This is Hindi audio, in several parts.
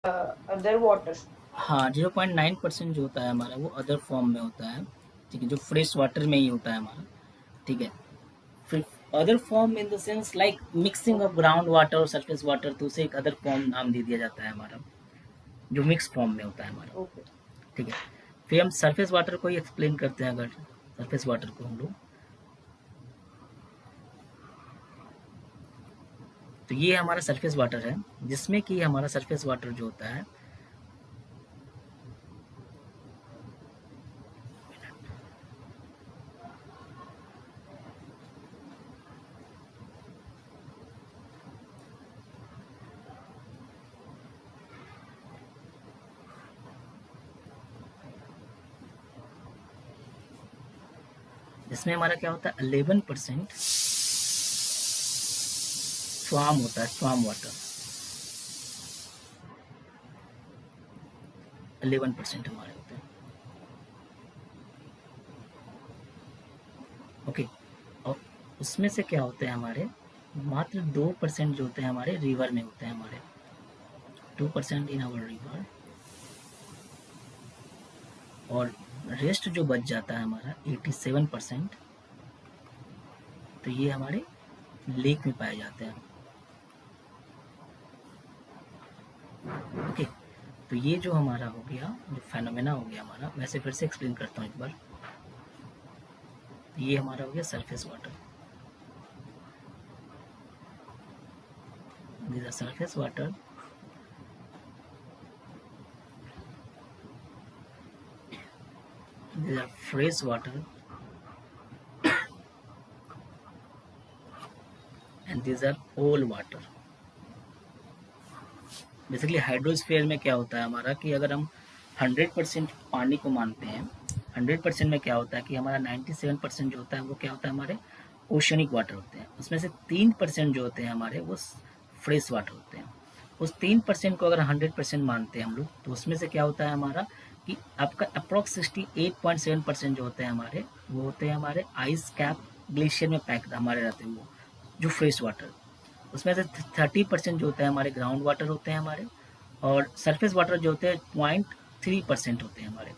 Other water. हाँ 0.9% जो होता है हमारा वो अदर फॉर्म में होता है, ठीक है, जो फ्रेश वाटर में ही होता है हमारा, ठीक है। फिर other form in the sense like mixing of ground water और सरफेस वाटर, तो उसे एक अदर फॉर्म नाम दे दिया जाता है हमारा, जो मिक्स फॉर्म में होता है हमारा, ओके। ठीक है। फिर हम सरफेस वाटर को ही एक्सप्लेन करते हैं। अगर सरफेस वाटर को हम लोग, तो ये हमारा सरफेस वाटर है, जिसमें कि हमारा सरफेस वाटर जो होता है, इसमें हमारा क्या होता है 11% स्वाम होता है, स्वाम वाटर 11% हमारे होते हैं, ओके। और उसमें से क्या होते हैं हमारे मात्र 2% जो होते हैं हमारे रिवर में होते हैं हमारे, 2% इन आवर रिवर, और रेस्ट जो बच जाता है हमारा 87%, तो ये हमारे लेक में पाए जाते हैं, ओके। तो ये जो हमारा हो गया, जो फेनोमेना हो गया हमारा, वैसे फिर से एक्सप्लेन करता हूँ एक बार। ये हमारा हो गया surface water, this are surface water, these are fresh water, and these are all water। Basically hydrosphere में क्या होता है हमारा कि अगर हम 100% पानी को मानते हैं, 100% में क्या होता है कि हमारा 97% जो होता है वो क्या होता है हमारे ओशनिक वाटर होते हैं। उसमें से 3% जो होते हैं हमारे वो फ्रेश वाटर होते हैं। उस 3% को अगर 100% मानते हैं हम लोग, तो उसमें से क्या होता है हमारा कि आपका अप्रॉक्स 68.7% जो होते हैं हमारे, वो होते हैं हमारे आइस कैप ग्लेशियर में पैक हमारे रहते हैं, वो जो फ्रेश वाटर। उसमें से 30% जो होता है हमारे ग्राउंड वाटर होते हैं हमारे, और सरफेस वाटर जो होते हैं 0.3% होते हैं हमारे।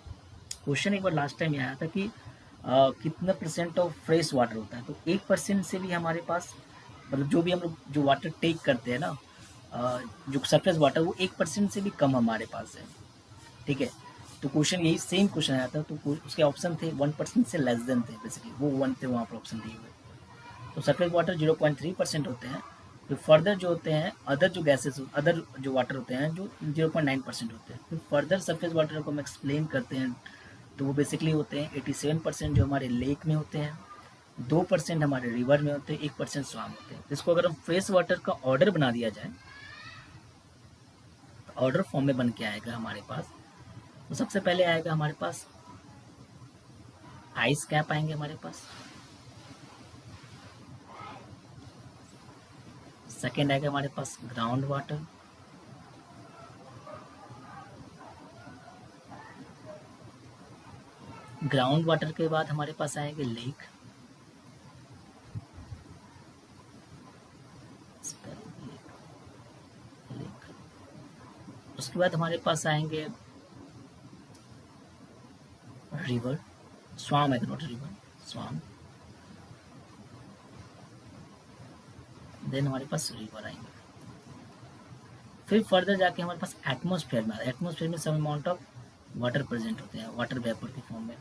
क्वेश्चन एक बार लास्ट टाइम आया था कि कितना परसेंट ऑफ फ्रेश वाटर होता है, तो 1% से भी हमारे पास, मतलब जो भी हम लोग जो वाटर टेक करते हैं ना, जो सरफेस वाटर, वो 1% से भी कम हमारे पास है, ठीक है। तो क्वेश्चन यही सेम क्वेश्चन आया था, तो उसके ऑप्शन थे 1% से लेस देन थे, बेसिकली वो 1 थे वहाँ पर ऑप्शन दिए हुए। तो सरफेस वाटर 0.3% होते हैं। फिर फर्दर जो होते हैं अदर जो गैसेस, अदर जो वाटर होते हैं जो 0.9% होते हैं। फिर फर्दर सरफेस वाटर को हम एक्सप्लेन करते हैं, तो वो बेसिकली होते हैं 87% जो हमारे लेक में होते हैं, 2% हमारे रिवर में होते हैं, 1% स्वाम होते हैं। इसको अगर हम फ्रेश वाटर का ऑर्डर बना दिया जाए, ऑर्डर फॉर्म में बन के आएगा हमारे पास। तो सबसे पहले आएगा हमारे पास आइस कैप आएंगे हमारे पास, सेकेंड आएगा हमारे पास ग्राउंड वाटर, ग्राउंड वाटर के बाद हमारे पास आएंगे लेक, लेक, उसके बाद हमारे पास आएंगे रिवर, स्वाम है नॉट रिवर, स्वाम। देन हमारे पास रिवर आएंगे। फिर फर्दर जाके हमारे पास एटमोसफेयर में, एटमोसफेयर में some amount of water present होते हैं, वाटर वेपर के फॉर्म में।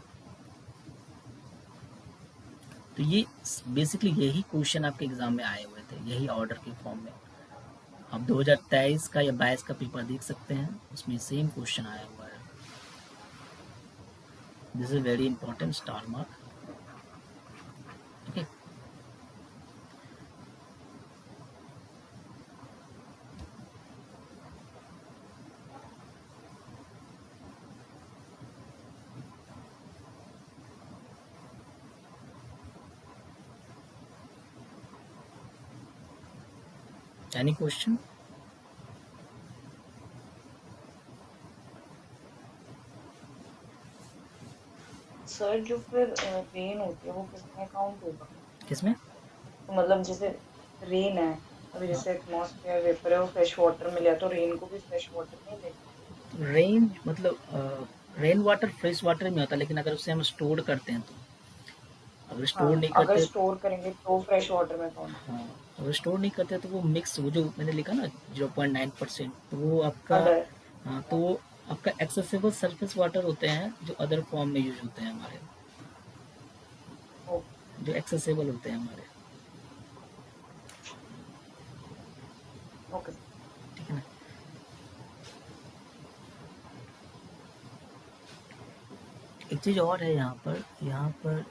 तो ये बेसिकली यही क्वेश्चन आपके एग्जाम में आए हुए थे, यही ऑर्डर के फॉर्म में। आप 2023 का या 22 का पेपर देख सकते हैं, उसमें सेम क्वेश्चन आया हुआ है। This is very important, star mark, okay. Any question? Sir जो फिर रेन होती है वो किसमें काउंट होगा? किसमें? तो मतलब जैसे रेन है अभी जैसे एटमॉस्फेयर वेपर है वो फ्रेश वाटर मिला तो रेन को भी फ्रेश वाटर नहीं देगा। रेन मतलब रेन वाटर फ्रेश वाटर में होता है, लेकिन अगर उसे हम स्टोर करते हैं तो, अगर स्टोर हाँ, नहीं अगर करते, स्टोर करेंगे तो फ्रेश वाटर में कौन। हाँ, अगर स्टोर नहीं करते तो वो मिक्स, वो जो मैंने लिखा ना 0.9%, तो वो आपका, अदर। हाँ, तो वो आपका एक्सेसिबल सरफेस वाटर होते हैं जो अदर फॉर्म में यूज होते हैं हमारे, ओके। जो एक्सेसिबल होते हैं हमारे, ओके। ठीक है ना। एक चीज़ और है यहाँ पर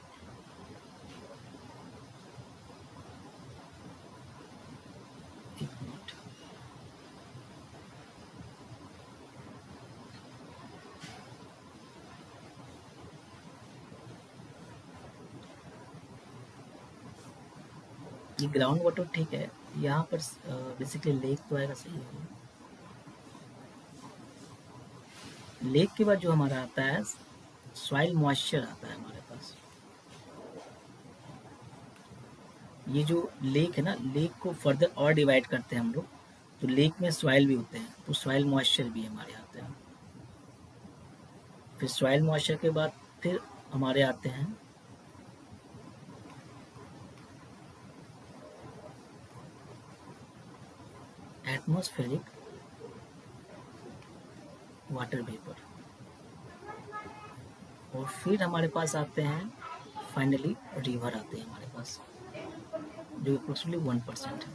एक मिनट, ये ग्राउंड वाटर ठीक है, यहाँ पर बेसिकली लेक तो आएगा, सही है। लेक के बाद जो हमारा आता है सॉइल मॉइस्चर आता है हमारे पास। ये जो लेक है ना, लेक को फर्दर और डिवाइड करते हैं हम लोग, तो लेक में सॉइल भी होते हैं, तो सॉइल मॉइस्चर भी हमारे आते हैं। फिर सॉइल मॉइस्चर के बाद फिर हमारे आते हैं एटमॉस्फेरिक वाटर वेपर, और फिर हमारे पास आते हैं फाइनली रिवर आते हैं हमारे पास, जो अप्रोक्सीमेटली 1% है।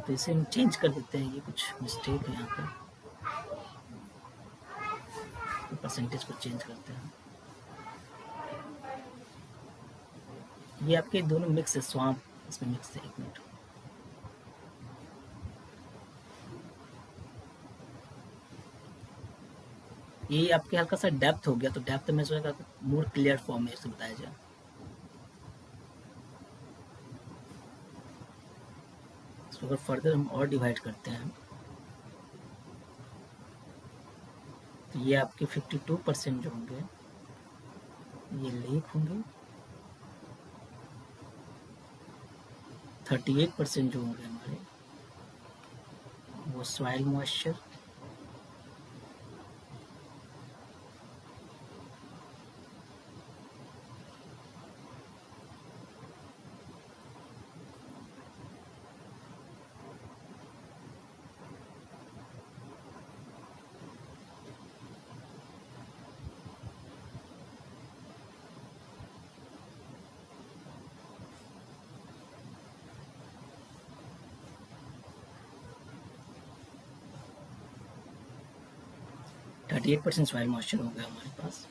तो इसे हम चेंज कर देते हैं, ये कुछ मिस्टेक है यहाँ पे, तो परसेंटेज को चेंज करते हैं। ये आपके दोनों मिक्स है, स्वाम इसमें मिक्स है। एक मिनट, ये आपके हल्का सा डेप्थ हो गया, तो डेप्थ में सोचा मोर क्लियर फॉर्म में इसे बताया जाए। इसको अगर फर्दर हम और डिवाइड करते हैं तो ये आपके 52% जो होंगे ये लेक होंगे, 38% जो होंगे हमारे वो soil moisture, thirty eight percent soil moisture हो गया हमारे पास।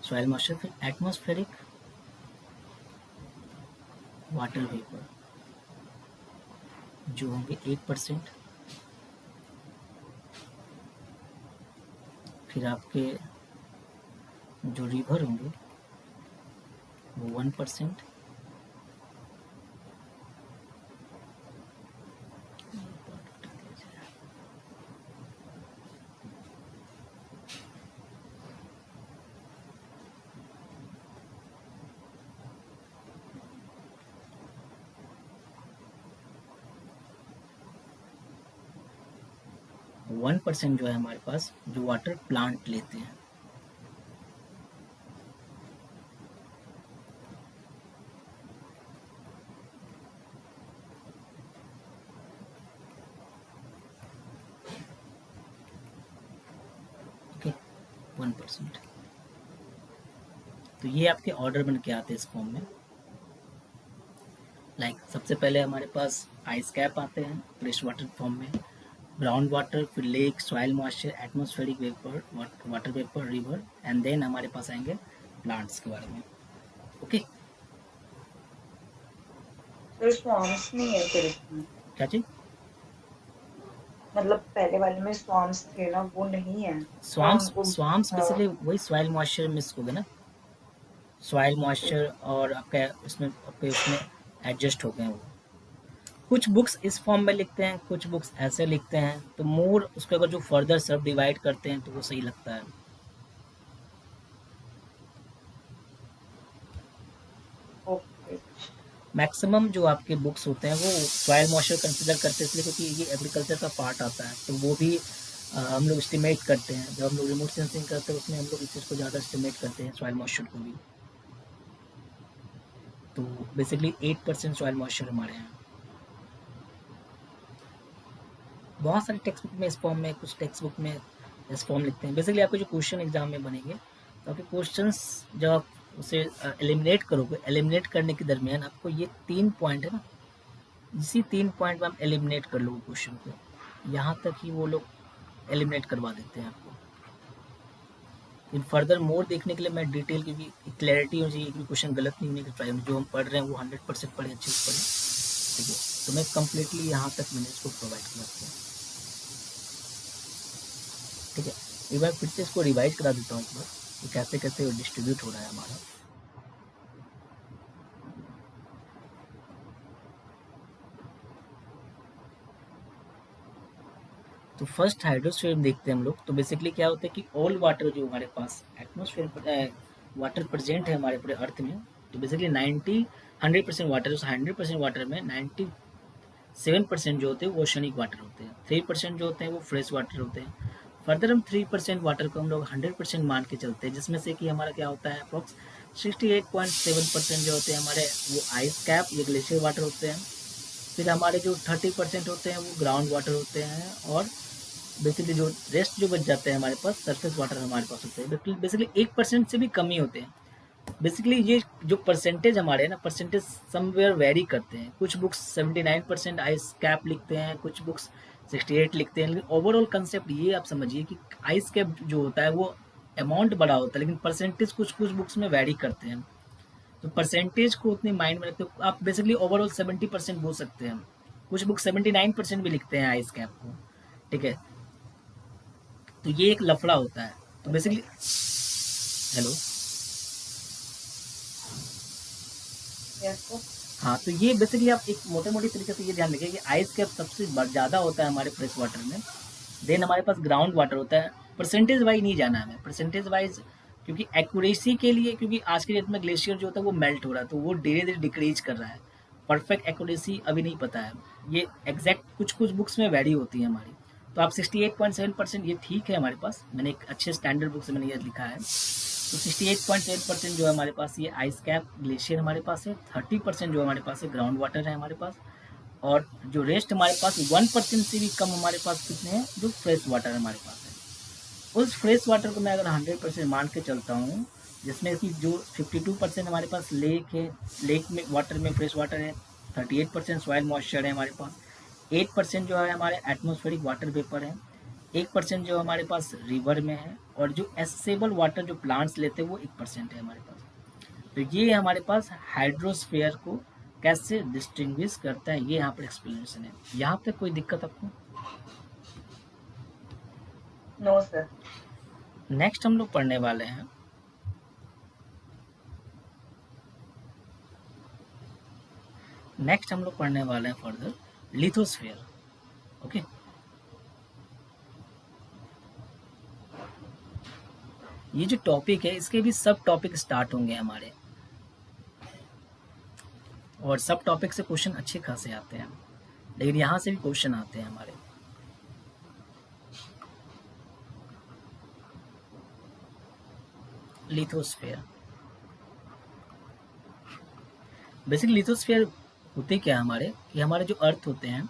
सॉइल मॉइस्चर, फिर एटमॉस्फेरिक वाटर वेपर जो होंगे 8%, फिर आपके जो रिवर होंगे वो 1%, 1% जो है हमारे पास जो वाटर प्लांट लेते हैं। ओके, 1%। तो ये आपके ऑर्डर बन के आते हैं इस फॉर्म में। लाइक सबसे पहले हमारे पास आइस कैप आते हैं फ्रेश वाटर फॉर्म में, ग्राउंड वाटर, फिर lake, soil moisture, atmospheric vapour, water vapour, river, and then हमारे पास आएंगे प्लांट्स के बारे में। ओके, फिर स्वाम्स नहीं है फिर इसमें। क्या चीज? मतलब पहले वाले में स्वाम्स थे ना, वो नहीं है या स्वाम्स, उनको। स्वाम्स बेसिकली वही सॉइल मॉइस्चर मिक्स हो गया ना, सॉइल मॉइस्चर और आपका उसमें आपके उसमें एडजस्ट हो गए वो। कुछ बुक्स इस फॉर्म में लिखते हैं, कुछ बुक्स ऐसे लिखते हैं, तो मोर उसको अगर जो फर्दर सब डिवाइड करते हैं तो वो सही लगता है। ओके। मैक्सिमम जो आपके बुक्स होते हैं वो सॉइल मॉइस्चर कंसिडर करते हैं, इसलिए क्योंकि ये एग्रीकल्चर का पार्ट आता है, तो वो भी हम लोग एस्टिमेट करते हैं। जब हम लोग रिमोट सेंसिंग करते हैं उसमें हम लोग इस चीज़ को ज़्यादा एस्टिमेट करते हैं, सॉइल मॉइस्चर को भी। तो बेसिकली 8% सॉइल मॉइस्चर हमारे यहाँ। बहुत सारे टेक्स्ट बुक में इस फॉर्म में, कुछ टेक्स्ट बुक में इस फॉर्म लिखते हैं। बेसिकली आपके जो क्वेश्चन एग्जाम में बनेंगे, तो आपके क्वेश्चंस जब आप उसे एलिमिनेट करोगे, एलिमिनेट करने के दरमियान आपको ये 3 पॉइंट है ना, इसी 3 पॉइंट में आप एलिमिनेट कर लोगे क्वेश्चन को, यहाँ तक ही वो लोग एलिमिनेट करवा देते हैं आपको। इन फर्दर मोर देखने के लिए मैं डिटेल की भी क्लैरिटी होनी चाहिए कि क्वेश्चन गलत नहीं होने की ट्राई, जो हम पढ़ रहे हैं वो 100% पढ़े, अच्छे से पढ़े, ठीक है। तो मैं कम्प्लीटली यहाँ तक मैंने इसको प्रोवाइड किया आपको, ठीक है। एक बार फिर से इसको रिवाइज करा देता हूँ एक बार कि कैसे कैसे डिस्ट्रीब्यूट हो रहा है हमारा। तो फर्स्ट हाइड्रोस्फीयर देखते हैं हम लोग। तो बेसिकली क्या होता है कि ऑल वाटर जो हमारे पास एटमोसफेयर वाटर प्रेजेंट है हमारे पूरे अर्थ में, तो बेसिकली 100% वाटर, उस 100% वाटर में 97% जो होते हैं वो ओशनिक वाटर होते हैं, 3% जो होते हैं वो फ्रेश वाटर होते हैं। फर्दर हम 3% वाटर को हम लोग 100% मान के चलते हैं, जिसमें से कि हमारा क्या होता है अप्रॉक्स 68.7% जो होते हैं हमारे वो आइस कैप या ग्लेशियर वाटर होते हैं। फिर हमारे जो 30% होते हैं वो ग्राउंड वाटर होते हैं, और बेसिकली जो रेस्ट जो बच जाते हैं हमारे पास सरफेस वाटर हमारे पास होते हैं, बेसिकली 1% से भी कम ही होते हैं। बेसिकली ये जो परसेंटेज हमारे ना, परसेंटेज समवेयर वेरी करते हैं। कुछ बुक्स 79% आइस कैप लिखते हैं, कुछ बुक्स 68 लिखते हैं, लेकिन ओवरऑल कंसेप्ट ये आप समझिए कि आइस कैप जो होता है वो अमाउंट बड़ा होता है, लेकिन परसेंटेज कुछ कुछ बुक्स में वेरी करते हैं। तो परसेंटेज को उतनी माइंड में रखते हो आप, बेसिकली ओवरऑल 70% बोल सकते हैं। कुछ बुक 79% भी लिखते हैं आइस कैप को, ठीक है। तो ये एक लफड़ा होता है। तो बेसिकली हेलो, यस सर। हाँ, तो ये बेसिकली आप एक मोटे मोटी तरीके से ये ध्यान रखिए कि आइस कैप सबसे ज़्यादा होता है हमारे फ्रेश वाटर में, देन हमारे पास ग्राउंड वाटर होता है। परसेंटेज वाइज नहीं जाना है हमें, परसेंटेज वाइज, क्योंकि एक्यूरेसी के लिए, क्योंकि आज के डेट में ग्लेशियर जो होता है वो मेल्ट हो रहा है, तो वो धीरे धीरे डिक्रीज कर रहा है। परफेक्ट एक्यूरेसी अभी नहीं पता है, ये एग्जैक्ट कुछ कुछ बुक्स में वैरी होती है हमारी। तो आप 68.7% ये ठीक है हमारे पास, मैंने एक अच्छे स्टैंडर्ड बुक से मैंने ये लिखा है। तो 68.7% जो है हमारे पास ये आइस कैप ग्लेशियर हमारे पास है, 30% जो हमारे पास है ग्राउंड वाटर है हमारे पास, और जो रेस्ट हमारे पास 1% से भी कम हमारे पास कितने हैं, जो फ्रेश वाटर हमारे पास है। उस फ्रेश वाटर को मैं अगर 100% मान के चलता हूँ, जिसमें कि जो 52% हमारे पास लेक है, लेक में वाटर में फ्रेश वाटर है, 38% सॉइल मॉइस्चर है हमारे पास, 8% जो है हमारे एटमोस्फेरिक वाटर वेपर है, 1% जो हमारे पास रिवर में है, और जो एसेबल वाटर जो प्लांट्स लेते हैं वो 1% है हमारे पास। तो ये हमारे पास हाइड्रोस्फीयर को कैसे डिस्टिंग्विश करता है, ये यहाँ पर एक्सप्लेनेशन है। यहाँ पे कोई दिक्कत आपको? No sir. नेक्स्ट हम लोग पढ़ने वाले हैं फर्दर लिथोस्फीयर। ओके, ये जो टॉपिक है इसके भी सब टॉपिक स्टार्ट होंगे हमारे, और सब टॉपिक से क्वेश्चन अच्छे खासे आते हैं, लेकिन यहाँ से भी क्वेश्चन आते हैं हमारे। लिथोस्फीयर, बेसिकली लिथोस्फीयर होते क्या हमारे, कि हमारे जो अर्थ होते हैं,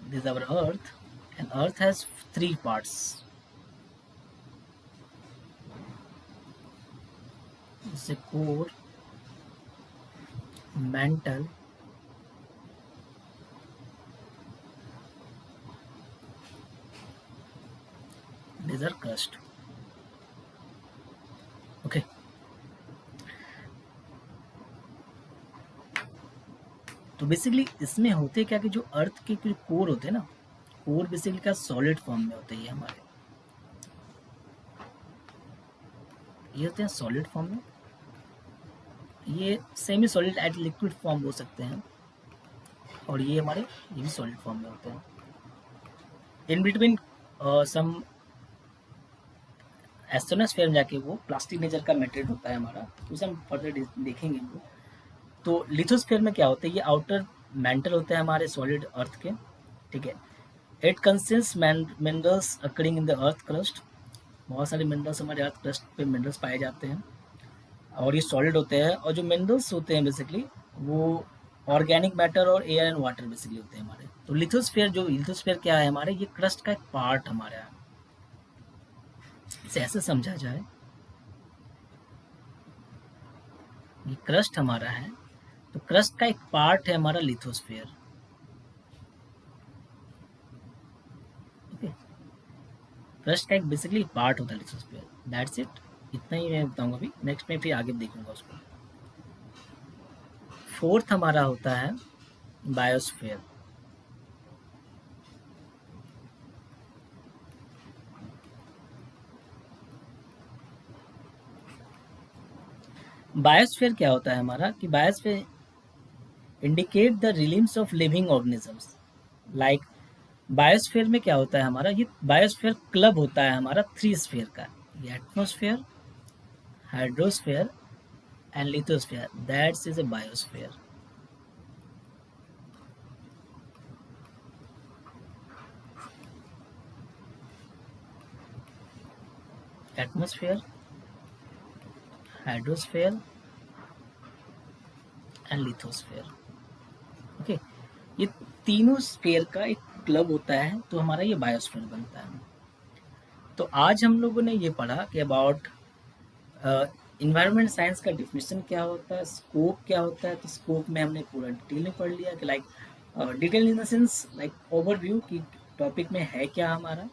this our earth, and earth has 3 parts, जैसे कोर, मेंटल, डिजर क्रस्ट। ओके, तो बेसिकली इसमें होते क्या कि जो अर्थ के कोर होते हैं ना, कोर बेसिकली का सॉलिड फॉर्म में होते हैं, ये हमारे ये होते हैं सॉलिड फॉर्म में, ये semi solid at liquid form हो सकते हैं, और ये हमारे ये भी सॉलिड फॉर्म में होते हैं। इन बिटवीन सम एस्ट्रोनोस्फीयर में जाके वो प्लास्टिक नेचर का मेटेरियल होता है हमारा, तो उसे हम फर्दर देखेंगे इनको। तो लिथोस्फीयर में क्या होता है, ये आउटर मेंटल होते हैं हमारे सॉलिड अर्थ के, ठीक है। It consist minerals occurring in the earth crust, बहुत सारे मिनरल्स हमारे अर्थ क्रस्ट पे मिनरल्स पाए जाते हैं और ये सॉलिड होते हैं। और जो मिनरल्स होते हैं बेसिकली वो ऑर्गेनिक मैटर और एयर एंड वाटर बेसिकली होते हैं हमारे। तो लिथोस्फीयर क्या है हमारे, ये क्रस्ट का एक पार्ट हमारा है। इसे ऐसे समझा जाए, ये क्रस्ट हमारा है, तो क्रस्ट का एक पार्ट है हमारा लिथोस्फीयर, ओके। क्रस्ट का एक बेसिकली पार्ट होता है लिथोस्फीयर, दैट्स इट। इतना ही मैं बताऊंगा अभी, नेक्स्ट में फिर आगे देखूंगा उसको। फोर्थ हमारा होता है बायोस्फीयर। बायोस्फीयर क्या होता है हमारा, कि biosphere indicate the realms of living organisms. Like biosphere में क्या होता है हमारा, ये बायोस्फीयर क्लब होता है हमारा 3 स्फीयर का, ये atmosphere, hydrosphere and lithosphere, that's is a biosphere. Atmosphere, hydrosphere and lithosphere, okay. ये तीनों स्फीयर का एक क्लब होता है, तो हमारा ये बायोस्फीयर बनता है। तो आज हम लोगों ने ये पढ़ा कि अबाउट इन्वायरमेंट साइंस का डिफिनेशन क्या होता है, स्कोप क्या होता है। तो स्कोप में हमने पूरा डिटेल में पढ़ लिया कि like detail in the sense like overview कि टॉपिक में है क्या हमारा,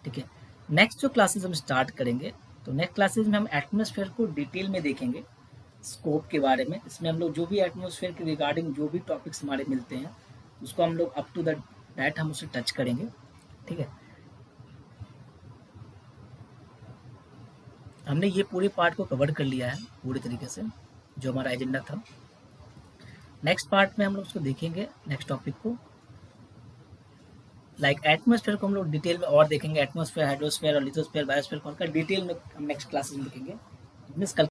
ठीक है। नेक्स्ट जो क्लासेस हम स्टार्ट करेंगे, तो नेक्स्ट क्लासेस में हम एटमॉस्फेयर को डिटेल में देखेंगे, स्कोप के बारे में। इसमें हम लोग जो भी एटमॉस्फेयर के रिगार्डिंग जो भी टॉपिक्स हमारे मिलते हैं उसको हम लोग अप टू दैट हम उसे टच करेंगे, ठीक है। हमने ये पूरे पार्ट को कवर कर लिया है पूरी तरीके से, जो हमारा एजेंडा था। नेक्स्ट पार्ट में हम लोग उसको देखेंगे, नेक्स्ट टॉपिक को लाइक एटमॉस्फेयर को हम लोग डिटेल में और देखेंगे। एटमॉस्फेयर, हाइड्रोस्फेयर और लिथोस्फेयर, बायोस्फेयर को डिटेल में हम नेक्स्ट क्लासेस में देखेंगे। कल